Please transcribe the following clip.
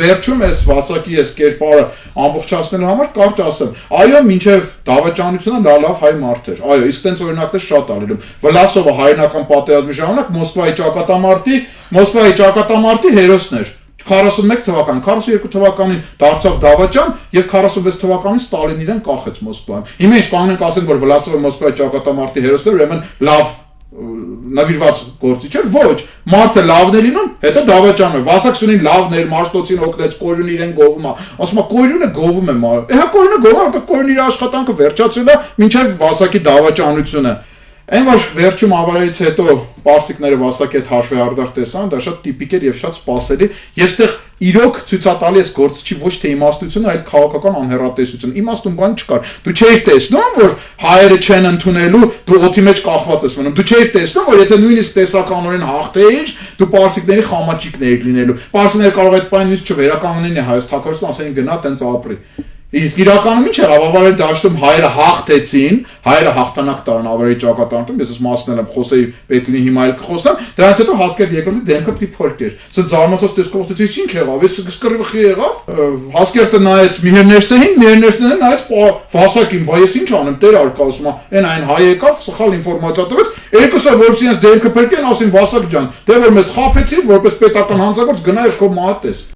Վերջում ես վասակի ես կերպարը ամբողջացնելու համար կարճ ասեմ, այո, մինչև դավաճանությունը լավ հայ մարդ էր, այո, իսկ տենց օրինակներ շատ ալելում, Վլասովը հայրենական պատերազմի ժամանակ Մոսկվայի ճակատամարտի հերոսն էր, 41 թվականին, 42 թվականին դարձավ դավաճան եւ 46 թվականին Ստալինն իրեն կախեց Մոսկվայում։ Հիմա ինչ կանենք ասենք, որ Վլասովը Մոսկվայի ճակատամարտի հերոսն էր, ուրեմն լավ նվիրված գործիչ էր, ոչ, մարդը լավն է լինում, հետո դավաճանում է, Վասակսյունին լավն էր, Մաշտոցին օգնեց, Կորյունը իրեն գովում է, ասում է Կորյունը գովում է, հա Կորյունը գովում է, որտեղ Կորյունը իր աշխատանքը վերջացրել է մինչև Վասակի դավաճանությունը։ Այն որ վերջում ավարելից հետո պարսիկները Վասակի հետ հաշվի արդար տեսան, դա շատ տիպիկ էր եւ շատ սպասելի, եւ այստեղ իրոք ցույցատալի է գործչի ոչ թե իմաստությունը, այլ քաղաքական անհեռատեսություն։ Իմաստուն բան չկար։ Դու չէիր տեսնում, որ հայերը չեն ընդունելու, դու օդի մեջ կախված ես մնում։ Դու չէիր տեսնում, որ եթե նույնիսկ տեսականորեն հաղթեիր, դու պարսիկների խամաճիկն էիր լինելու։ Պարսիկները կարող այդ բանը նույնիսկ չվերականգնեն հայոց թակավորություն, ասեն գնա տենց ապրի։ Իսկ իրականում ինչ էր, ավարի դաշտում հայերը հաղթեցին, հայերը հաղթանակ տարան ավարի ճակատամարտում, ես մասնել եմ Խոսեի Պետլին հիմա էլ կխոսեմ, դրանից հետո Հասկերտ երկրորդի դեմքը պիտի փրկեր։ Սա զարմացած տեսքովացից ինչ եղավ, այս սկրվխի եղավ, Հասկերտը նայեց Միհերներսին նայեց Վասակին, բա ես ինչ անեմ, Տեր արկա ասում է, այն հայ եկավ, սխալ ինֆորմացիա տվեց, երկուսը որից իրենց դեմքը փրկեն, ասին Վասակ ջան, դե որ մեզ խաբեցին, որպես պետական հանձնագործ գնա եւ քո մահը տես։